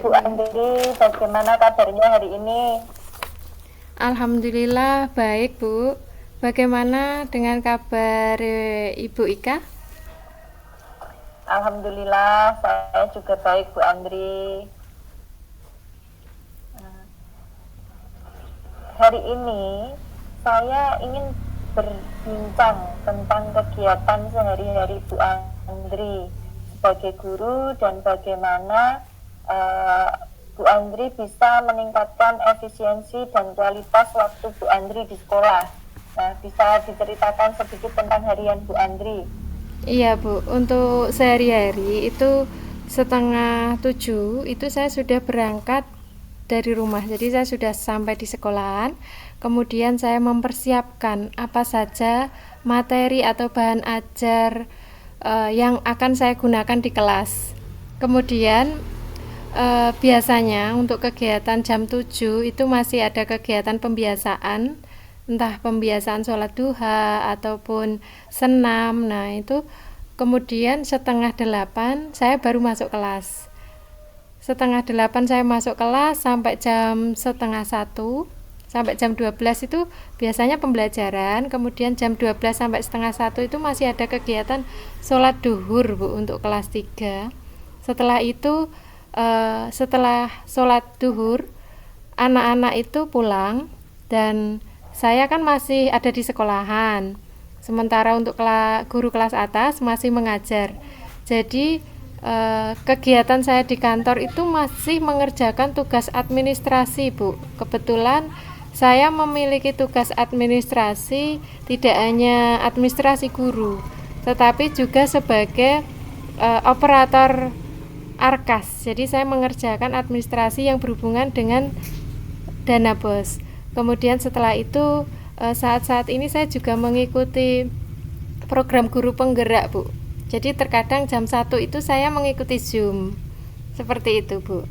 Bu Andri, bagaimana kabarnya hari ini? Alhamdulillah baik Bu. Bagaimana dengan kabar Ibu Ika? Alhamdulillah, saya juga baik, Bu Andri. Hari ini saya ingin berbincang tentang kegiatan sehari-hari Bu Andri sebagai guru dan bagaimana Bu Andri bisa meningkatkan efisiensi dan kualitas waktu Bu Andri di sekolah. Nah, bisa diceritakan sedikit tentang harian Bu Andri? Iya Bu, untuk sehari-hari itu setengah 7 itu saya sudah berangkat dari rumah. Jadi saya sudah sampai di sekolahan. Kemudian saya mempersiapkan apa saja materi atau bahan ajar yang akan saya gunakan di kelas. Kemudian biasanya untuk kegiatan jam 7 itu masih ada kegiatan pembiasaan, entah pembiasaan sholat duha ataupun senam. Nah, itu kemudian setengah 8 saya baru masuk kelas. Setengah 8 saya masuk kelas sampai jam setengah 1, sampai jam 12 itu biasanya pembelajaran. Kemudian jam 12 sampai setengah 1 itu masih ada kegiatan sholat duhur Bu untuk kelas 3. Setelah itu setelah sholat duhur anak-anak itu pulang dan saya kan masih ada di sekolahan, sementara untuk guru kelas atas masih mengajar. Jadi kegiatan saya di kantor itu masih mengerjakan tugas administrasi Bu. Kebetulan saya memiliki tugas administrasi, tidak hanya administrasi guru tetapi juga sebagai operator Arkas. Jadi saya mengerjakan administrasi yang berhubungan dengan dana bos. Kemudian setelah itu saat-saat ini saya juga mengikuti program guru penggerak Bu. Jadi terkadang jam 1 itu saya mengikuti Zoom. Seperti itu Bu.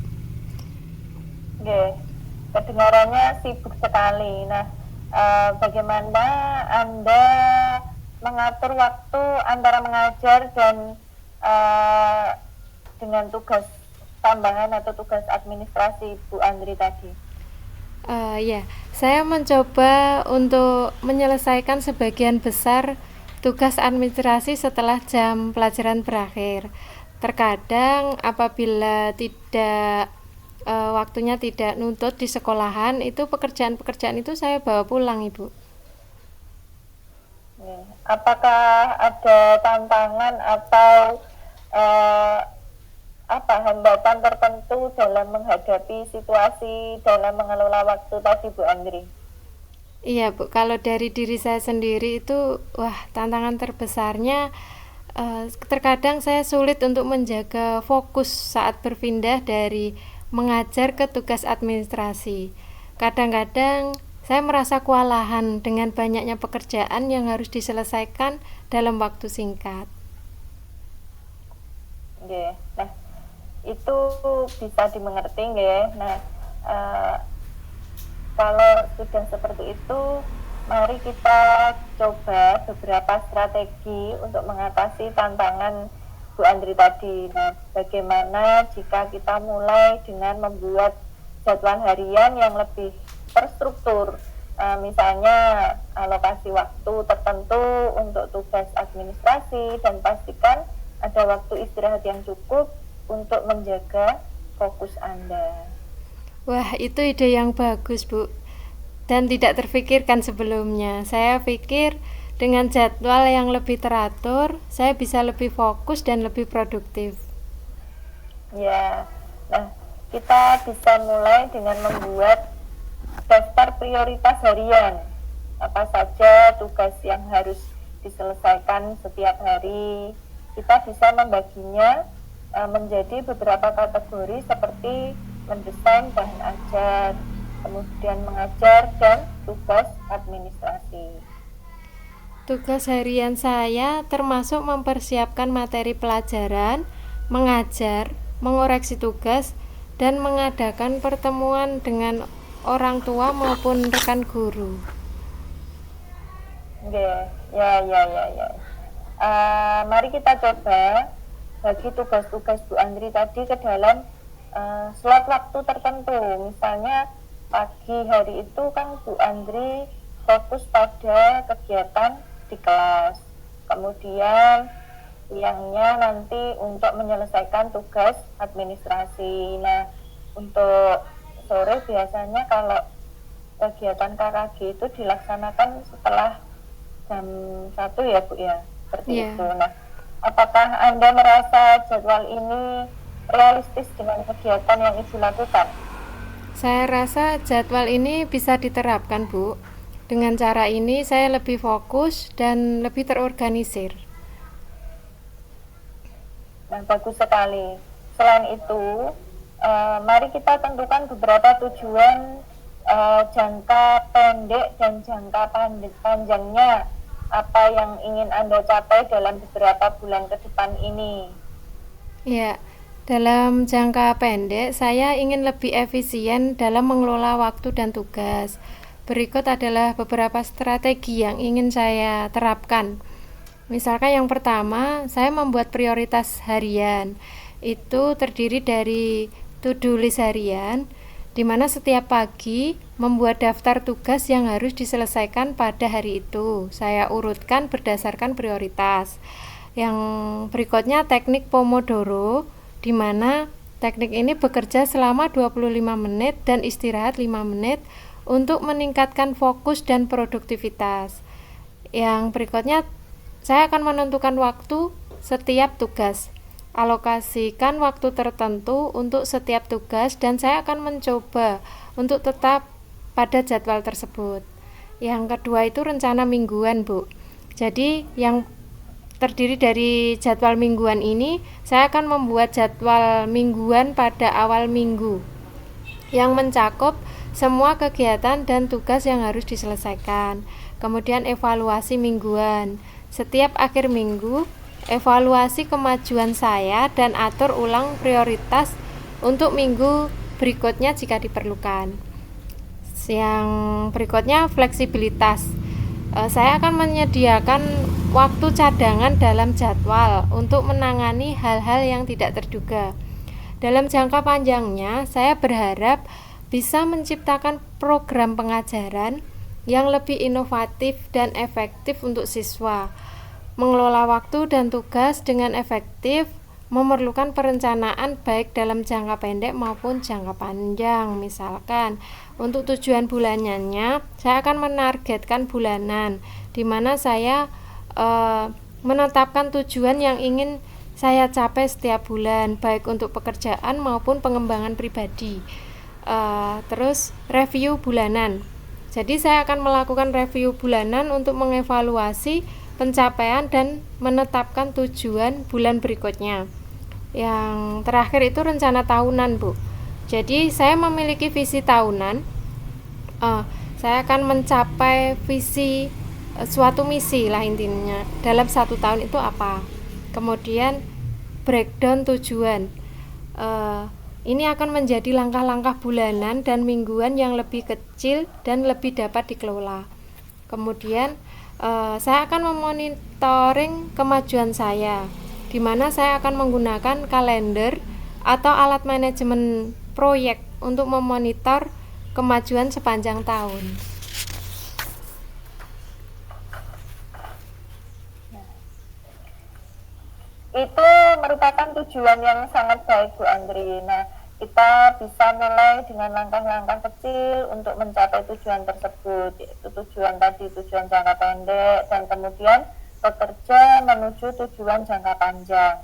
Oke, kedengarannya sibuk sekali. Nah, bagaimana Anda mengatur waktu antara mengajar dan dengan tugas tambahan atau tugas administrasi Bu Andri tadi? Ya, saya mencoba untuk menyelesaikan sebagian besar tugas administrasi setelah jam pelajaran berakhir. Terkadang apabila tidak waktunya tidak nuntut di sekolahan, itu pekerjaan-pekerjaan itu saya bawa pulang, Ibu. Apakah ada tantangan atau uh, hambatan tertentu dalam menghadapi situasi dalam mengelola waktu tadi Bu Andri? Iya Bu, kalau dari diri saya sendiri itu, tantangan terbesarnya terkadang saya sulit untuk menjaga fokus saat berpindah dari mengajar ke tugas administrasi. Kadang-kadang saya merasa kewalahan dengan banyaknya pekerjaan yang harus diselesaikan dalam waktu singkat. Nggih. Nah, itu bisa dimengerti nggih. Nah, kalau sudah seperti itu, mari kita coba beberapa strategi untuk mengatasi tantangan Bu Andri tadi. Nah, bagaimana jika kita mulai dengan membuat jadwal harian yang lebih terstruktur, misalnya alokasi waktu tertentu untuk tugas administrasi dan pastikan ada waktu istirahat yang cukup untuk menjaga fokus Anda. Wah, itu ide yang bagus, Bu. Dan tidak terfikirkan sebelumnya. Saya pikir dengan jadwal yang lebih teratur, saya bisa lebih fokus dan lebih produktif. Ya, nah kita bisa mulai dengan membuat daftar prioritas harian. Apa saja tugas yang harus diselesaikan setiap hari. Kita bisa membaginya menjadi beberapa kategori seperti mendesain bahan ajar, kemudian mengajar, dan tugas administrasi. Tugas harian saya termasuk mempersiapkan materi pelajaran, mengajar, mengoreksi tugas, dan mengadakan pertemuan dengan orang tua maupun rekan guru. Ya. Mari kita coba bagi tugas-tugas Bu Andri tadi ke dalam slot waktu tertentu. Misalnya pagi hari itu kan Bu Andri fokus pada kegiatan di kelas. Kemudian siangnya nanti untuk menyelesaikan tugas administrasi. Nah, untuk sore biasanya kalau kegiatan KKG itu dilaksanakan setelah jam 1 ya Bu ya, seperti Iya. itu. Nah, apakah Anda merasa jadwal ini realistis dengan kegiatan yang Ibu lakukan? Saya rasa jadwal ini bisa diterapkan, Bu. Dengan cara ini saya lebih fokus dan lebih terorganisir. Nah, bagus sekali. Selain itu, mari kita tentukan beberapa tujuan jangka pendek dan jangka panjangnya. Apa yang ingin Anda capai dalam beberapa bulan ke depan ini? Ya, dalam jangka pendek saya ingin lebih efisien dalam mengelola waktu dan tugas. Berikut adalah beberapa strategi yang ingin saya terapkan. Misalkan yang pertama, saya membuat prioritas harian. Itu terdiri dari to-do list harian, di mana setiap pagi membuat daftar tugas yang harus diselesaikan pada hari itu. Saya urutkan berdasarkan prioritas. Yang berikutnya teknik Pomodoro, di mana teknik ini bekerja selama 25 menit dan istirahat 5 menit untuk meningkatkan fokus dan produktivitas. Yang berikutnya, saya akan menentukan waktu setiap tugas. Alokasikan waktu tertentu untuk setiap tugas dan saya akan mencoba untuk tetap pada jadwal tersebut. Yang kedua itu rencana mingguan, Bu. Jadi yang terdiri dari jadwal mingguan ini, saya akan membuat jadwal mingguan pada awal minggu yang mencakup semua kegiatan dan tugas yang harus diselesaikan. Kemudian evaluasi mingguan. Setiap akhir minggu, evaluasi kemajuan saya dan atur ulang prioritas untuk minggu berikutnya jika diperlukan. Yang berikutnya fleksibilitas. Saya akan menyediakan waktu cadangan dalam jadwal untuk menangani hal-hal yang tidak terduga. Dalam jangka panjangnya, saya berharap bisa menciptakan program pengajaran yang lebih inovatif dan efektif untuk siswa. Mengelola waktu dan tugas dengan efektif memerlukan perencanaan baik dalam jangka pendek maupun jangka panjang. Misalkan, untuk tujuan bulanannya, saya akan menargetkan bulanan, di mana saya menetapkan tujuan yang ingin saya capai setiap bulan, baik untuk pekerjaan maupun pengembangan pribadi. Terus review bulanan. Jadi saya akan melakukan review bulanan untuk mengevaluasi pencapaian dan menetapkan tujuan bulan berikutnya. Yang terakhir itu rencana tahunan, Bu. Jadi saya memiliki visi tahunan. Saya akan mencapai visi suatu misi lah intinya dalam 1 tahun itu apa. Kemudian breakdown tujuan. Ini akan menjadi langkah-langkah bulanan dan mingguan yang lebih kecil dan lebih dapat dikelola. Kemudian saya akan memonitoring kemajuan saya, di mana saya akan menggunakan kalender atau alat manajemen proyek untuk memonitor kemajuan sepanjang tahun. Itu merupakan tujuan yang sangat baik, Bu Andri. Nah, kita bisa mulai dengan langkah-langkah kecil untuk mencapai tujuan tersebut, yaitu tujuan tadi, tujuan jangka pendek, dan kemudian bekerja menuju tujuan jangka panjang.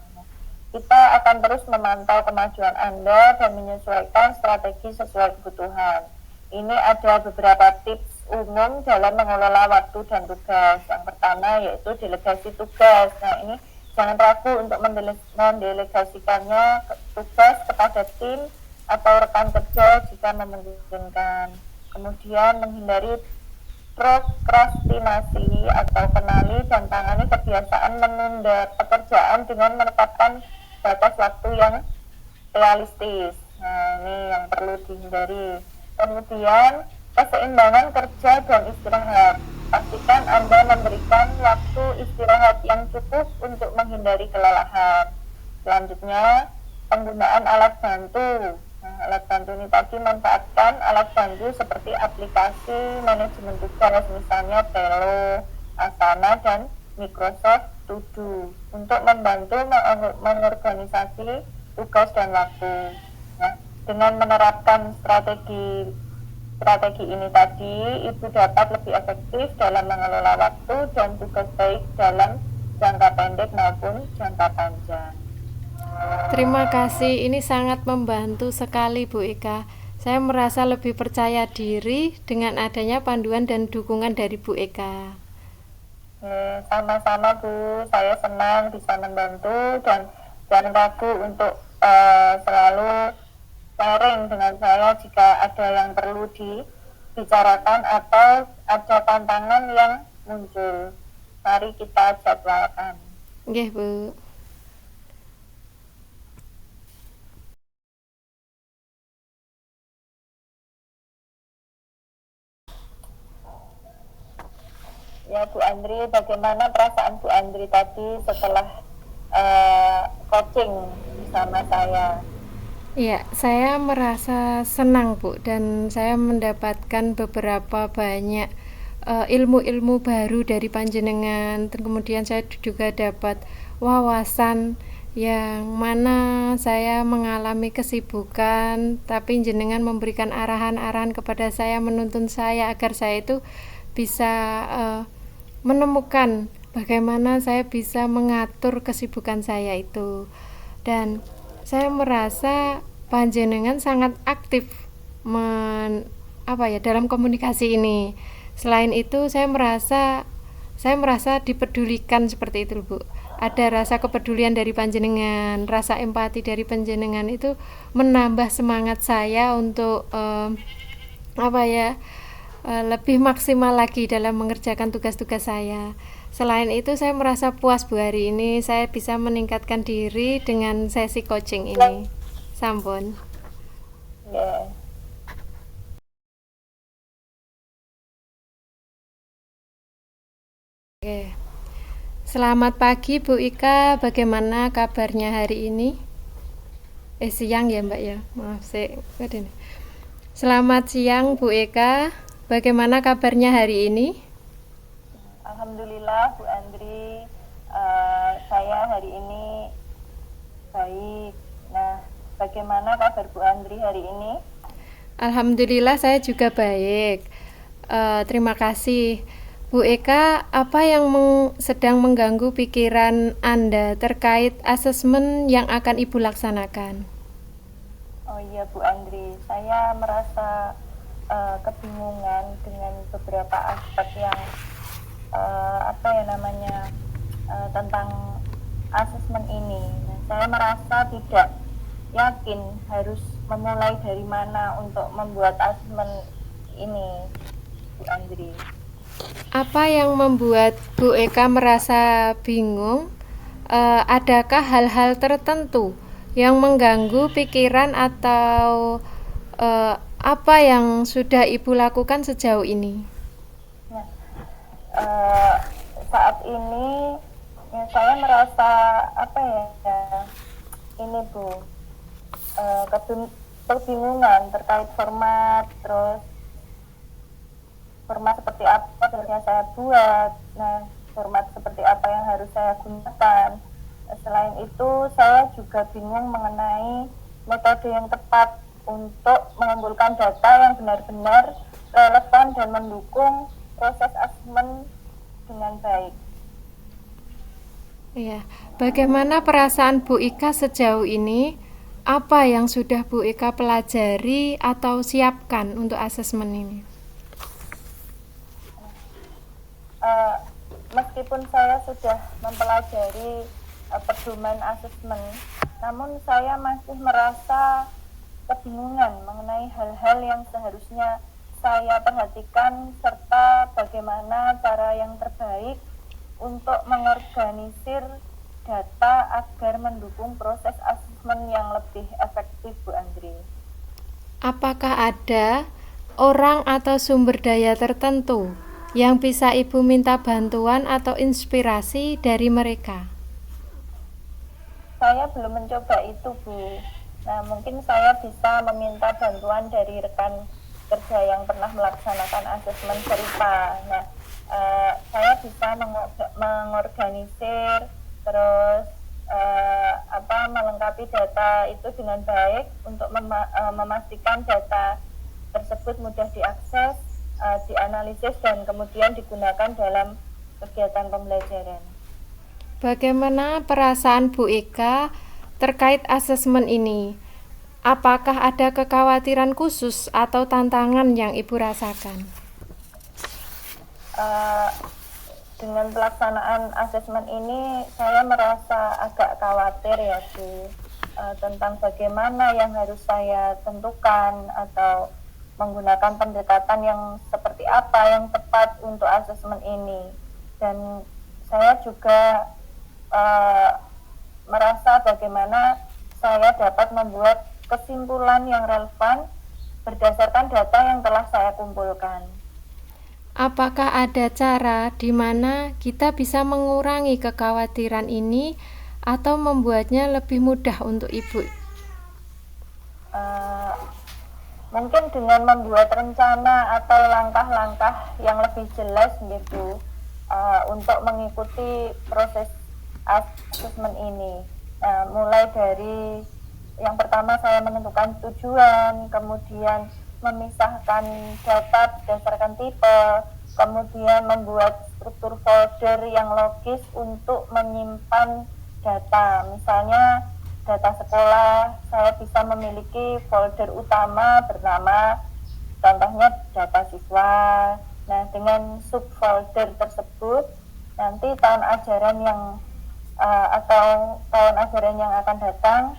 Kita akan terus memantau kemajuan Anda dan menyesuaikan strategi sesuai kebutuhan. Ini ada beberapa tips umum dalam mengelola waktu dan tugas. Yang pertama yaitu delegasi tugas. Nah, ini jangan ragu untuk mendelegasikannya tugas kepada tim atau rekan kerja jika memungkinkan. Kemudian menghindari prokrastinasi atau kenali dan tangani kebiasaan menunda pekerjaan dengan menetapkan batas waktu yang realistis. Nah, ini yang perlu dihindari. Kemudian keseimbangan kerja dan istirahat. Pastikan Anda memberikan waktu istirahat yang cukup untuk menghindari kelelahan. Selanjutnya, penggunaan alat bantu. Nah, alat bantu ini tadi manfaatkan alat bantu seperti aplikasi manajemen tugas, misalnya Trello, Asana, dan Microsoft To Do untuk membantu mengorganisasi tugas dan waktu. Nah, dengan menerapkan strategi ini tadi, Ibu dapat lebih efektif dalam mengelola waktu dan tugas baik dalam jangka pendek maupun jangka panjang. Terima kasih, ini sangat membantu sekali Bu Eka. Saya merasa lebih percaya diri dengan adanya panduan dan dukungan dari Bu Eka. Sama-sama Bu, saya senang bisa membantu dan jangan ragu untuk selalu sharing dengan saya jika ada yang perlu dibicarakan atau ada tantangan yang muncul. Mari kita jadwalkan. Nggih, Bu. Ya Bu Andri, bagaimana perasaan Bu Andri tadi setelah coaching bersama saya? Ya, saya merasa senang Bu, dan saya mendapatkan beberapa banyak ilmu-ilmu baru dari panjenengan. Kemudian saya juga dapat wawasan yang mana saya mengalami kesibukan, tapi jenengan memberikan arahan-arahan kepada saya, menuntun saya agar saya itu bisa menemukan bagaimana saya bisa mengatur kesibukan saya itu. Dan saya merasa panjenengan sangat aktif dalam komunikasi ini. Selain itu saya merasa dipedulikan seperti itu Bu. Ada rasa kepedulian dari panjenengan, rasa empati dari panjenengan itu menambah semangat saya untuk lebih maksimal lagi dalam mengerjakan tugas-tugas saya. Selain itu saya merasa puas Bu, hari ini saya bisa meningkatkan diri dengan sesi coaching ini. Sampun. Yeah. Oke. Selamat pagi Bu Ika, bagaimana kabarnya hari ini? Siang ya Mbak ya, maaf saya. Selamat siang Bu Eka, bagaimana kabarnya hari ini? Alhamdulillah Bu Andri, saya hari ini baik. Nah, bagaimana kabar Bu Andri hari ini? Alhamdulillah saya juga baik. Terima kasih. Bu Eka, apa yang sedang mengganggu pikiran Anda terkait asesmen yang akan Ibu laksanakan? Oh iya Bu Andri, saya merasa kebingungan dengan beberapa aspek yang tentang asesmen ini. Nah, saya merasa tidak yakin harus memulai dari mana untuk membuat asesmen ini, Bu Andri. Apa yang membuat Bu Eka merasa bingung? Adakah hal-hal tertentu yang mengganggu pikiran atau apa yang sudah Ibu lakukan sejauh ini? Nah, saat ini ya, saya merasa ini Bu, kebingungan terkait format, terus format seperti apa yang saya buat, nah format seperti apa yang harus saya gunakan. Selain itu saya juga bingung mengenai metode yang tepat untuk mengumpulkan data yang benar-benar relevan dan mendukung proses asesmen dengan baik. Ya, bagaimana perasaan Bu Ika sejauh ini? Apa yang sudah Bu Ika pelajari atau siapkan untuk asesmen ini? Meskipun saya sudah mempelajari pedoman asesmen, namun saya masih merasa kebingungan mengenai hal-hal yang seharusnya saya perhatikan serta bagaimana cara yang terbaik untuk mengorganisir data agar mendukung proses asesmen yang lebih efektif, Bu Andri. Apakah ada orang atau sumber daya tertentu yang bisa Ibu minta bantuan atau inspirasi dari mereka? saya belum mencoba itu, Bu. Nah, mungkin saya bisa meminta bantuan dari rekan kerja yang pernah melaksanakan asesmen serupa. Nah, saya bisa mengorganisir, terus melengkapi data itu dengan baik untuk memastikan data tersebut mudah diakses, dianalisis, dan kemudian digunakan dalam kegiatan pembelajaran. Bagaimana perasaan Bu Eka terkait asesmen ini? Apakah ada kekhawatiran khusus atau tantangan yang Ibu rasakan? Dengan pelaksanaan asesmen ini, saya merasa agak khawatir ya, Bu, tentang bagaimana yang harus saya tentukan atau menggunakan pendekatan yang seperti apa yang tepat untuk asesmen ini. Dan saya juga merasa bagaimana saya dapat membuat kesimpulan yang relevan berdasarkan data yang telah saya kumpulkan. Apakah ada cara di mana kita bisa mengurangi kekhawatiran ini atau membuatnya lebih mudah untuk Ibu? Mungkin dengan membuat rencana atau langkah-langkah yang lebih jelas gitu, untuk mengikuti proses asesmen ini. Mulai dari yang pertama saya menentukan tujuan, kemudian memisahkan data berdasarkan tipe, kemudian membuat struktur folder yang logis untuk menyimpan data. Misalnya data sekolah, saya bisa memiliki folder utama bernama contohnya data siswa. Nah, dengan subfolder tersebut nanti tahun ajaran yang atau tahun ajaran yang akan datang,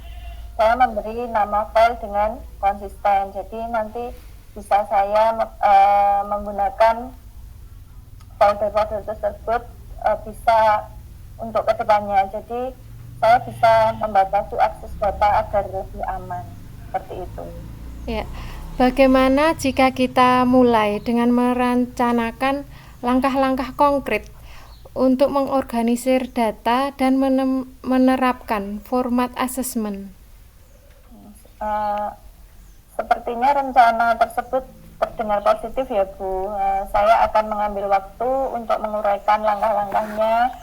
saya memberi nama file dengan konsisten. Jadi nanti bisa saya menggunakan folder-folder tersebut bisa untuk kedepannya. Jadi saya bisa membatasi akses data agar lebih aman. Seperti itu. Ya, bagaimana jika kita mulai dengan merencanakan langkah-langkah konkret untuk mengorganisir data dan menerapkan format asesmen? Sepertinya rencana tersebut terdengar positif ya, Bu. Saya akan mengambil waktu untuk menguraikan langkah-langkahnya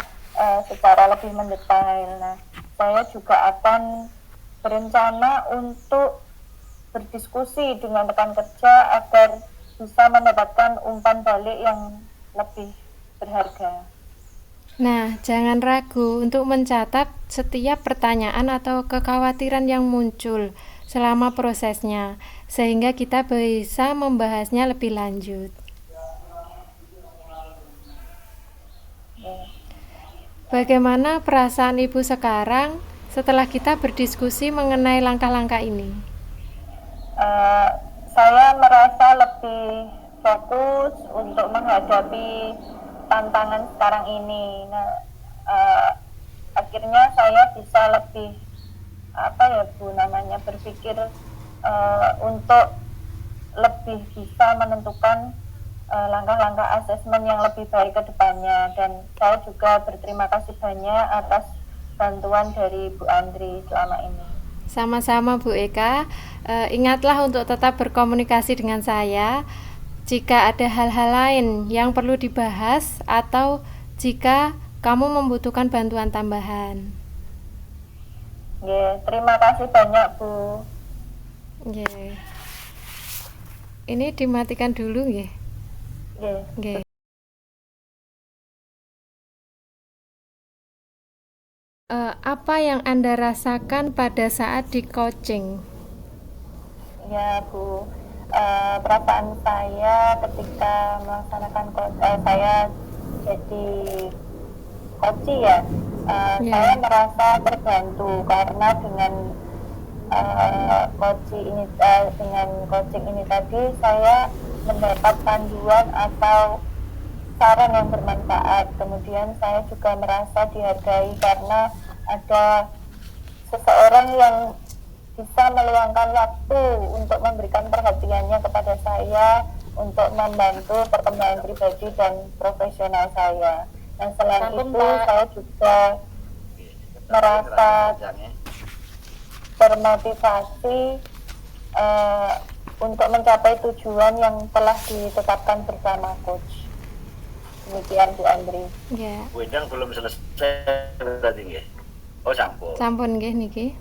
secara lebih mendetail. Nah, saya juga akan berencana untuk berdiskusi dengan rekan kerja agar bisa mendapatkan umpan balik yang lebih berharga. Nah, jangan ragu untuk mencatat setiap pertanyaan atau kekhawatiran yang muncul selama prosesnya, sehingga kita bisa membahasnya lebih lanjut. Bagaimana perasaan Ibu sekarang setelah kita berdiskusi mengenai langkah-langkah ini? Saya merasa lebih fokus untuk menghadapi tantangan sekarang ini. Nah, akhirnya saya bisa lebih berpikir untuk lebih bisa menentukan langkah-langkah asesmen yang lebih baik ke depannya. Dan saya juga berterima kasih banyak atas bantuan dari Bu Andri selama ini. Sama-sama Bu Eka, ingatlah untuk tetap berkomunikasi dengan saya jika ada hal-hal lain yang perlu dibahas atau jika kamu membutuhkan bantuan tambahan. Terima kasih banyak, Bu. Ini dimatikan dulu nggih. Apa yang Anda rasakan pada saat di coaching? Ya, Bu. Perasaan saya ketika melaksanakan saya jadi coach ya, saya merasa terbantu karena dengan coaching ini tadi saya mendapat panduan atau saran yang bermanfaat. Kemudian saya juga merasa dihargai karena ada seseorang yang bisa meluangkan waktu untuk memberikan perhatiannya kepada saya untuk membantu perkembangan pribadi dan profesional saya. Dan selain itu saya juga merasa termotivasi untuk mencapai tujuan yang telah ditetapkan bersama coach. Demikian Bu Andri. Ya. Bu Endang belum selesai berarti nggih. Oh sampun. Sampun nggih niki.